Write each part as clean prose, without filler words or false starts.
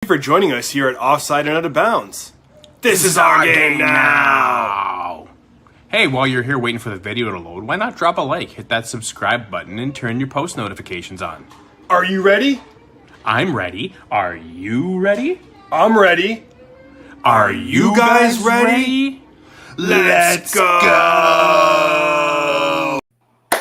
For joining us here at Offside and Out of Bounds. This is our game now. Hey, while you're here waiting for the video to load, why not drop a like, hit that subscribe button, and turn your post notifications on? Are you ready? I'm ready. Are you ready? I'm ready. Are you guys ready? Let's go!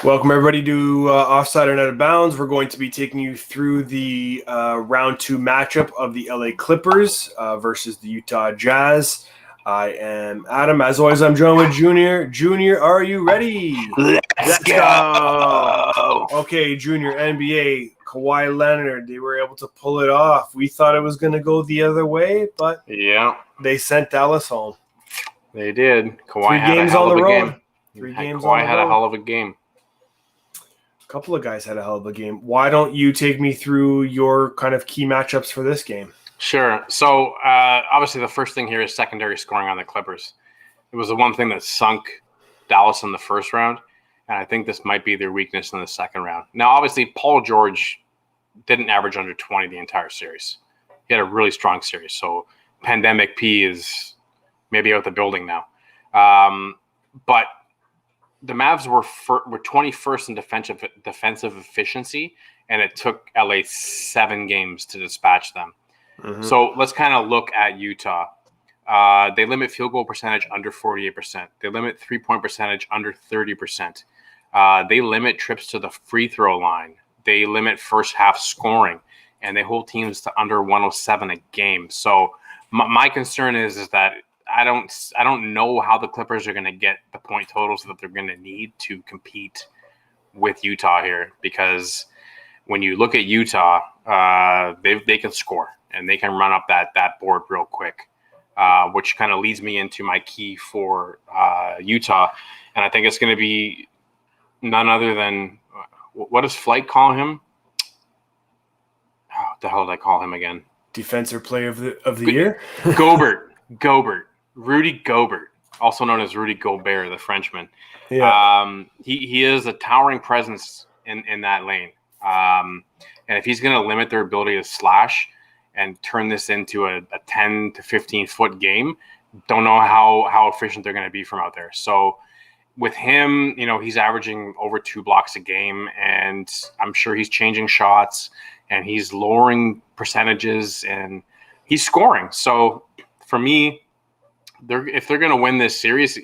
Welcome everybody to Offside and Out of Bounds. We're going to be taking you through the round 2 matchup of the LA Clippers versus the Utah Jazz. I am Adam. As always, I'm joined with Junior. Junior, are you ready? Let's go! Okay, Junior, NBA, Kawhi Leonard, they were able to pull it off. We thought it was going to go the other way, but they sent Dallas home. They did. Kawhi 3 had games a hell on of the a road. game. 3 games Kawhi on the had road. a hell of a game. A couple of guys had a hell of a game. Why don't you take me through your kind of key matchups for this game? Sure. So, obviously, the first thing here is secondary scoring on the Clippers. It was the one thing that sunk Dallas in the first round, and I think this might be their weakness in the second round. Now, obviously, Paul George didn't average under 20 the entire series. He had a really strong series, so Pandemic P is maybe out the building now. But the Mavs were 21st in defensive efficiency, and it took LA 7 games to dispatch them. Mm-hmm. So let's kind of look at Utah. They limit field goal percentage under 48%. They limit three-point percentage under 30%. They limit trips to the free throw line. They limit first half scoring, and they hold teams to under 107 a game. So my concern is that I don't know how the Clippers are going to get the point totals that they're going to need to compete with Utah here, because when you look at Utah, they can score and they can run up that board real quick, which kind of leads me into my key for Utah, and I think it's going to be none other than, what does Flight call him? What the hell did I call him again? Defensive player of the year? Gobert. Rudy Gobert, also known as Rudy Gobert, the Frenchman. Yeah. He is a towering presence in that lane. And if he's going to limit their ability to slash and turn this into a 10 to 15-foot game, don't know how efficient they're going to be from out there. So with him, he's averaging over 2 blocks a game, and I'm sure he's changing shots, and he's lowering percentages, and he's scoring. So for me, if they're going to win this series,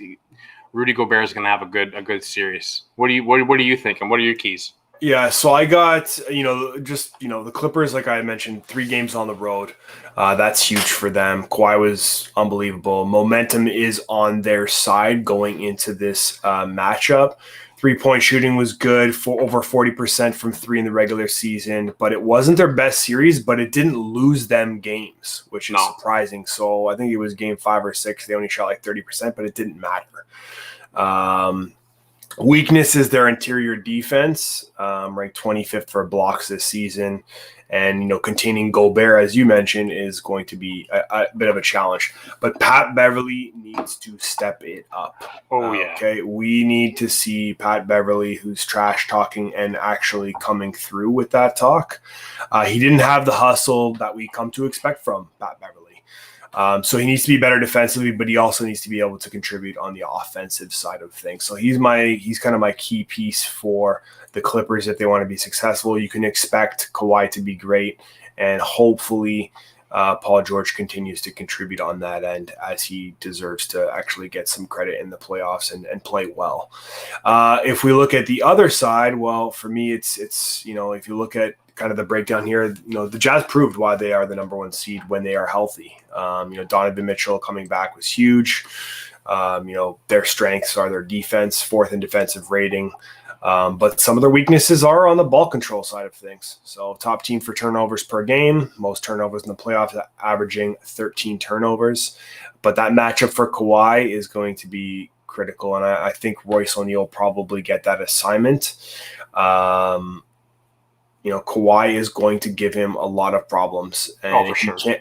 Rudy Gobert is going to have a good series. What do you think, and what are your keys? Yeah, so I got, the Clippers, like I mentioned, 3 games on the road. That's huge for them. Kawhi was unbelievable. Momentum is on their side going into this matchup. 3-point shooting was good, for over 40% from 3 in the regular season, but it wasn't their best series, but it didn't lose them games, which is surprising. So I think it was game 5 or 6. They only shot like 30%, but it didn't matter. Weakness is their interior defense, ranked 25th for blocks this season. And, containing Gobert, as you mentioned, is going to be a bit of a challenge. But Pat Beverly needs to step it up. Oh, yeah. Okay, we need to see Pat Beverly, who's trash talking, and actually coming through with that talk. He didn't have the hustle that we come to expect from Pat Beverly. So he needs to be better defensively, but he also needs to be able to contribute on the offensive side of things. So he's kind of my key piece for the Clippers if they want to be successful. You can expect Kawhi to be great, and hopefully Paul George continues to contribute on that end, as he deserves to actually get some credit in the playoffs and play well. If we look at the other side, well, for me, it's if you look at kind of the breakdown here, the Jazz proved why they are the number 1 seed when they are healthy. Donovan Mitchell coming back was huge. Their strengths are their defense, 4th in defensive rating. But some of their weaknesses are on the ball control side of things. So top team for turnovers per game, most turnovers in the playoffs, averaging 13 turnovers. But that matchup for Kawhi is going to be critical, and I think Royce O'Neal will probably get that assignment. Kawhi is going to give him a lot of problems. And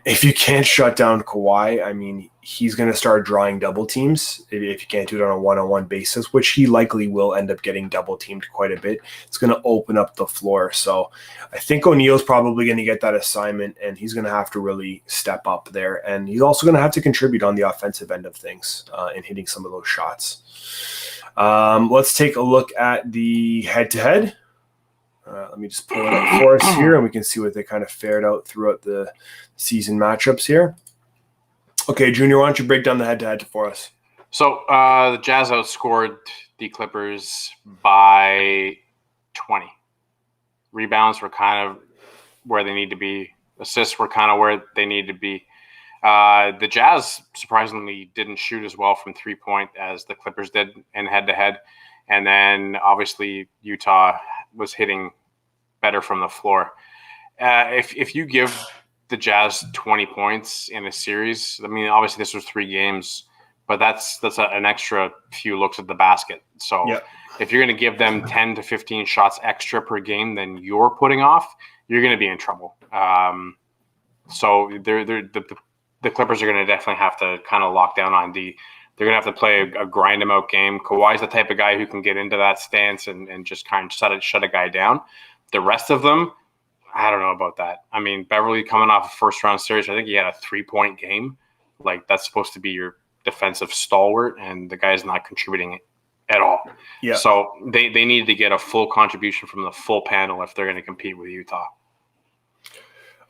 if you can't shut down Kawhi, I mean, he's going to start drawing double teams if you can't do it on a one-on-one basis, which he likely will end up getting double teamed quite a bit. It's going to open up the floor. So I think O'Neal's probably going to get that assignment, and he's going to have to really step up there. And he's also going to have to contribute on the offensive end of things in hitting some of those shots. Let's take a look at the head-to-head. Let me just pull it up for us here, and we can see what they kind of fared out throughout the season matchups here. Okay, Junior, why don't you break down the head-to-head for us? So the Jazz outscored the Clippers by 20. Rebounds were kind of where they need to be. Assists were kind of where they need to be. The Jazz surprisingly didn't shoot as well from three-point as the Clippers did in head-to-head. And then obviously Utah was hitting better from the floor. If you give the Jazz 20 points in a series, I mean, obviously this was 3 games, but that's an extra few looks at the basket. So if you're going to give them 10 to 15 shots extra per game than you're putting off, you're going to be in trouble. So the Clippers are going to definitely have to kind of lock down on D. They're going to have to play a grind him out game. Kawhi's the type of guy who can get into that stance and just kind of shut a guy down. The rest of them, I don't know about that. I mean, Beverly coming off a first-round series, I think he had a 3-point game. Like, that's supposed to be your defensive stalwart, and the guy's not contributing at all. Yeah. So they need to get a full contribution from the full panel if they're going to compete with Utah.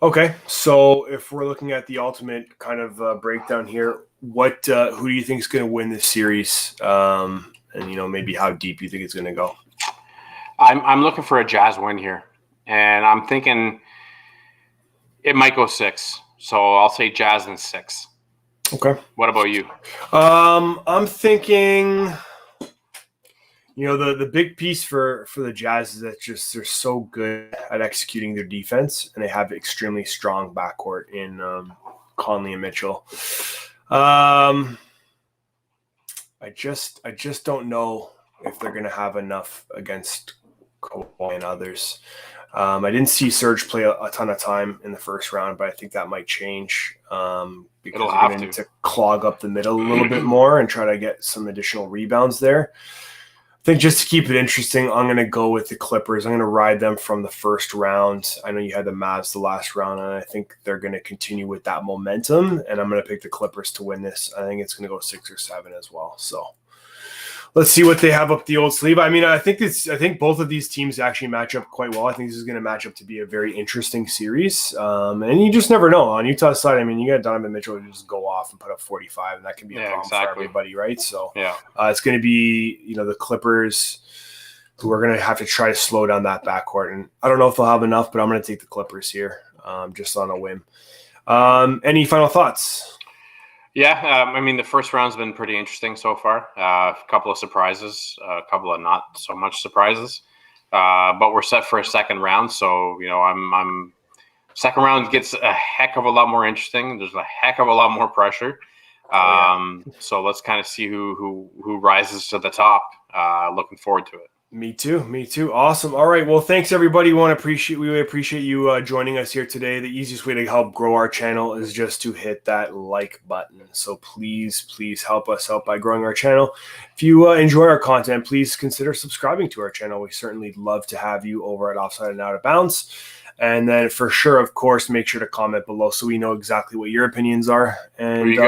Okay, so if we're looking at the ultimate kind of breakdown here, who do you think is going to win this series? And maybe how deep you think it's going to go? I'm looking for a Jazz win here, and I'm thinking it might go 6. So I'll say Jazz in 6. Okay. What about you? I'm thinking, the big piece for the Jazz is that just they're so good at executing their defense, and they have extremely strong backcourt in Conley and Mitchell. I just don't know if they're going to have enough against Kawhi and others. I didn't see Serge play a ton of time in the first round, but I think that might change because they're going to need to clog up the middle a little bit more and try to get some additional rebounds there. I think just to keep it interesting, I'm going to go with the Clippers. I'm going to ride them from the first round. I know you had the Mavs the last round, and I think they're going to continue with that momentum, and I'm going to pick the Clippers to win this. I think it's going to go 6 or 7 as well. So let's see what they have up the old sleeve. I mean, I think both of these teams actually match up quite well. I think this is going to match up to be a very interesting series. And you just never know. On Utah's side, I mean, you got Donovan Mitchell who just go off and put up 45, and that can be a problem for everybody, right? So it's going to be, the Clippers who are going to have to try to slow down that backcourt. And I don't know if they'll have enough, but I'm going to take the Clippers here just on a whim. Any final thoughts? Yeah, I mean, the first round's been pretty interesting so far. A couple of surprises, a couple of not so much surprises. But we're set for a second round, so I'm second round gets a heck of a lot more interesting. There's a heck of a lot more pressure. So let's kind of see who rises to the top. Looking forward to it. Me too. Awesome. All right. Well, thanks everybody. We really appreciate you joining us here today. The easiest way to help grow our channel is just to hit that like button. So please help us out by growing our channel. If you enjoy our content, please consider subscribing to our channel. We certainly love to have you over at Offside and Out of Bounds. And then for sure, of course, make sure to comment below so we know exactly what your opinions are. And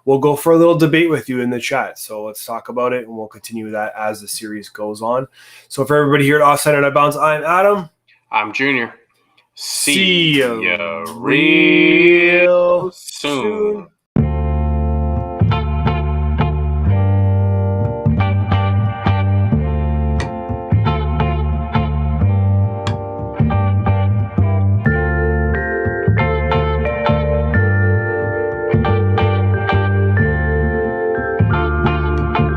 we'll go for a little debate with you in the chat. So let's talk about it, and we'll continue that as the series goes on. So for everybody here at Offside and Out of Bounds, I'm Adam. I'm Junior. See you real